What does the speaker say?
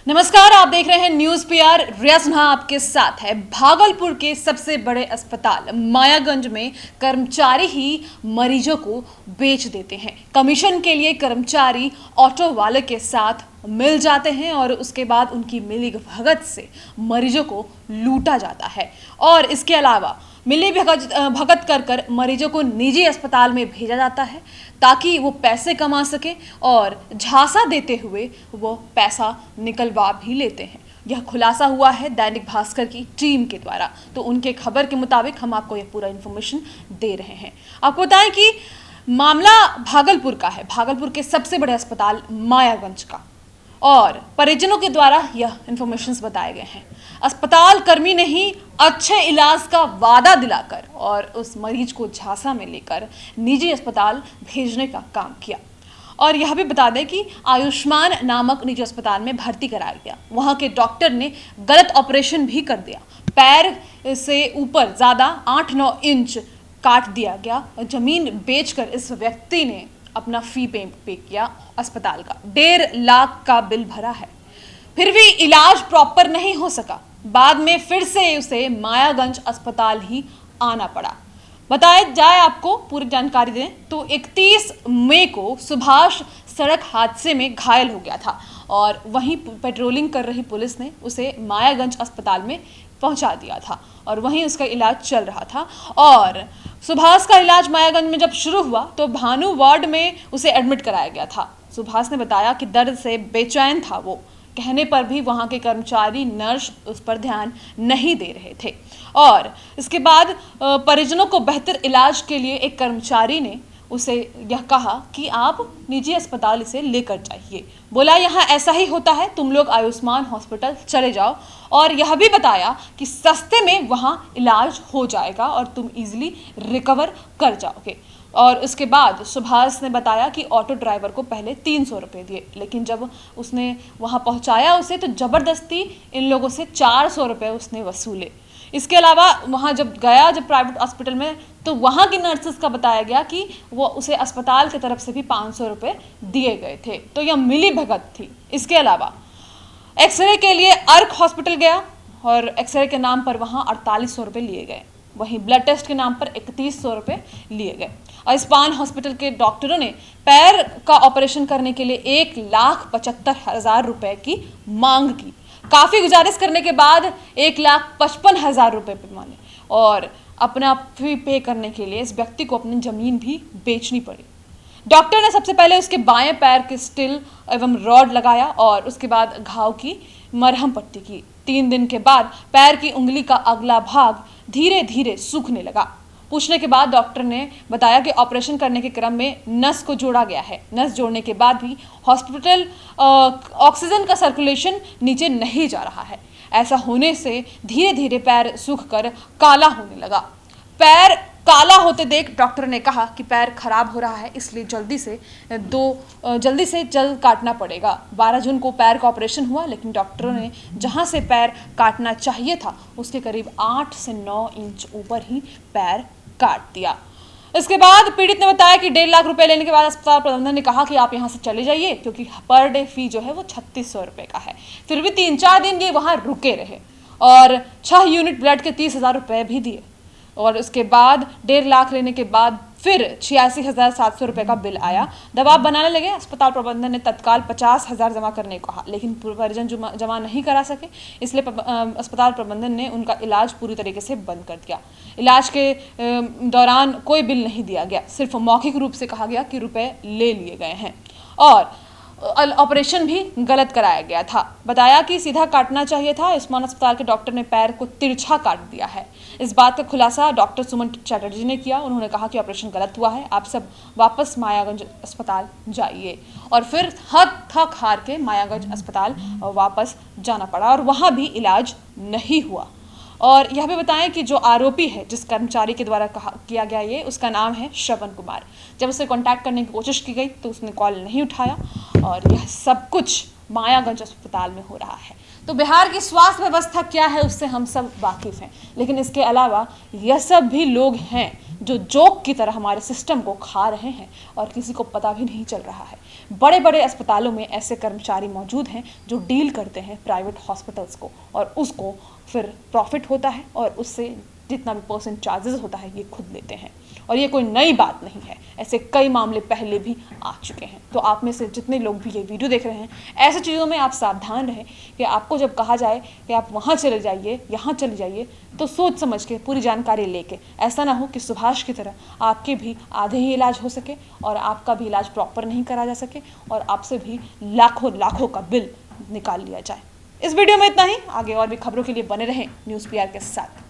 नमस्कार, आप देख रहे हैं न्यूज पीआर। रिया सिन्हा आपके साथ है। भागलपुर के सबसे बड़े अस्पताल मायागंज में कर्मचारी ही मरीजों को बेच देते हैं। कमीशन के लिए कर्मचारी ऑटो वाले के साथ मिल जाते हैं और उसके बाद उनकी मिली भगत से मरीजों को लूटा जाता है। और इसके अलावा मिली भगत कर मरीजों को निजी अस्पताल में भेजा जाता है ताकि वो पैसे कमा सके और झांसा देते हुए वो पैसा निकलवा भी लेते हैं। यह खुलासा हुआ है दैनिक भास्कर की टीम के द्वारा। तो उनके खबर के मुताबिक हम आपको यह पूरा इन्फॉर्मेशन दे रहे हैं। आपको बताएं कि मामला भागलपुर का है, भागलपुर के सबसे बड़े अस्पताल मायागंज का, और परिजनों के द्वारा यह इन्फॉर्मेशन बताए गए हैं। अस्पताल कर्मी ने ही अच्छे इलाज का वादा दिलाकर और उस मरीज को झांसा में लेकर निजी अस्पताल भेजने का काम किया। और यह भी बता दें कि आयुष्मान नामक निजी अस्पताल में भर्ती कराया गया। वहां के डॉक्टर ने गलत ऑपरेशन भी कर दिया। पैर से ऊपर ज़्यादा 8-9 इंच काट दिया गया। जमीन बेचकर इस व्यक्ति ने अपना फी पे किया। अस्पताल का 1.5 लाख का बिल भरा है, फिर भी इलाज प्रॉपर नहीं हो सका। बाद में फिर से उसे मायागंज अस्पताल ही आना पड़ा। बताया जाए, आपको पूरी जानकारी दें तो 31 मई को सुभाष सड़क हादसे में घायल हो गया था और वहीं पेट्रोलिंग कर रही पुलिस ने उसे मायागंज अस्पताल में पहुंचा दिया था और वहीं उसका इलाज चल रहा था। और सुभाष का इलाज मायागंज में जब शुरू हुआ तो भानु वार्ड में उसे एडमिट कराया गया था। सुभाष ने बताया कि दर्द से बेचैन था वो। कहने पर भी वहां के कर्मचारी नर्स उस पर ध्यान नहीं दे रहे थे। और इसके बाद परिजनों को बेहतर इलाज के लिए एक कर्मचारी ने उसे यह कहा कि आप निजी अस्पताल इसे लेकर जाइए। बोला यहाँ ऐसा ही होता है, तुम लोग आयुष्मान हॉस्पिटल चले जाओ। और यह भी बताया कि सस्ते में वहाँ इलाज हो जाएगा और तुम इजीली रिकवर कर जाओगे। और उसके बाद सुभाष ने बताया कि ऑटो ड्राइवर को पहले 300 रुपये दिए, लेकिन जब उसने वहाँ पहुँचाया उसे तो ज़बरदस्ती इन लोगों से 400 रुपये उसने वसूले। इसके अलावा वहाँ जब प्राइवेट हॉस्पिटल में तो वहाँ की नर्सेस का बताया गया कि वो उसे अस्पताल की तरफ से भी 500 रुपये दिए गए थे। तो यह मिली भगत थी। इसके अलावा एक्सरे के लिए अर्क हॉस्पिटल गया और एक्सरे के नाम पर वहाँ 4800 रुपये लिए गए। वहीं ब्लड टेस्ट के नाम पर 3100 रुपये लिए गए। आयुष्मान हॉस्पिटल के डॉक्टरों ने पैर का ऑपरेशन करने के लिए 1,75,000 रुपये की मांग की। काफ़ी गुजारिश करने के बाद 1,55,000 रुपये पे माने और अपना फी पे करने के लिए इस व्यक्ति को अपनी ज़मीन भी बेचनी पड़ी। डॉक्टर ने सबसे पहले उसके बाएं पैर के स्टिल एवं रॉड लगाया और उसके बाद घाव की मरहम पट्टी की। 3 दिन के बाद पैर की उंगली का अगला भाग धीरे धीरे सूखने लगा। पूछने के बाद डॉक्टर ने बताया कि ऑपरेशन करने के क्रम में नस को जोड़ा गया है। नस जोड़ने के बाद भी हॉस्पिटल ऑक्सीजन का सर्कुलेशन नीचे नहीं जा रहा है। ऐसा होने से धीरे धीरे पैर सूखकर काला होने लगा। पैर काला होते देख डॉक्टर ने कहा कि पैर खराब हो रहा है, इसलिए जल्दी से जल्द काटना पड़ेगा। 12 जून को पैर का ऑपरेशन हुआ, लेकिन डॉक्टरों ने जहां से पैर काटना चाहिए था उसके करीब 8 से 9 इंच ऊपर ही पैर काट दिया। इसके बाद पीड़ित ने बताया कि 1.5 लाख रुपए लेने के बाद अस्पताल प्रबंधन ने कहा कि आप यहाँ से चले जाइए, क्योंकि पर डे फी जो है वो 3600 रुपये का है। फिर भी 3-4 दिन ये वहाँ रुके रहे और 6 यूनिट ब्लड के 30,000 रुपये भी दिए। और उसके बाद 1.5 लाख लेने के बाद फिर 86,700 रुपये का बिल आया। दबाव बनाने लगे। अस्पताल प्रबंधन ने तत्काल 50,000 जमा करने को कहा, लेकिन परिजन जमा नहीं करा सके, इसलिए अस्पताल प्रबंधन ने उनका इलाज पूरी तरीके से बंद कर दिया। इलाज के दौरान कोई बिल नहीं दिया गया, सिर्फ मौखिक रूप से कहा गया कि रुपए ले लिए गए हैं और ऑपरेशन भी गलत कराया गया था। बताया कि सीधा काटना चाहिए था। आयुष्मान अस्पताल के डॉक्टर ने पैर को तिरछा काट दिया है। इस बात का खुलासा डॉक्टर सुमन चैटर्जी ने किया। उन्होंने कहा कि ऑपरेशन गलत हुआ है, आप सब वापस मायागंज अस्पताल जाइए। और फिर थक हार के मायागंज अस्पताल वापस जाना पड़ा और वहाँ भी इलाज नहीं हुआ। और यह भी बताएं कि जो आरोपी है, जिस कर्मचारी के द्वारा किया गया ये, उसका नाम है श्रवण कुमार। जब उसे कांटेक्ट करने की कोशिश की गई तो उसने कॉल नहीं उठाया और यह सब कुछ मायागंज अस्पताल में हो रहा है। तो बिहार की स्वास्थ्य व्यवस्था क्या है उससे हम सब वाकिफ हैं, लेकिन इसके अलावा यह सब भी लोग हैं जो जोक की तरह हमारे सिस्टम को खा रहे हैं और किसी को पता भी नहीं चल रहा है। बड़े बड़े अस्पतालों में ऐसे कर्मचारी मौजूद हैं जो डील करते हैं प्राइवेट हॉस्पिटल्स को, और उसको फिर प्रॉफिट होता है और उससे जितना भी परसेंट चार्जेस होता है ये खुद लेते हैं। और ये कोई नई बात नहीं है, ऐसे कई मामले पहले भी आ चुके हैं। तो आप में से जितने लोग भी ये वीडियो देख रहे हैं, ऐसी चीज़ों में आप सावधान रहें कि आपको जब कहा जाए कि आप वहाँ चले जाइए, यहाँ चले जाइए, तो सोच समझ के पूरी जानकारी लेके, ऐसा ना हो कि सुभाष की तरह आपके भी आधे ही इलाज हो सके और आपका भी इलाज प्रॉपर नहीं करा जा सके और आपसे भी लाखों लाखों का बिल निकाल लिया जाए। इस वीडियो में इतना ही। आगे और भी खबरों के लिए बने रहें न्यूज़ पीआर के साथ।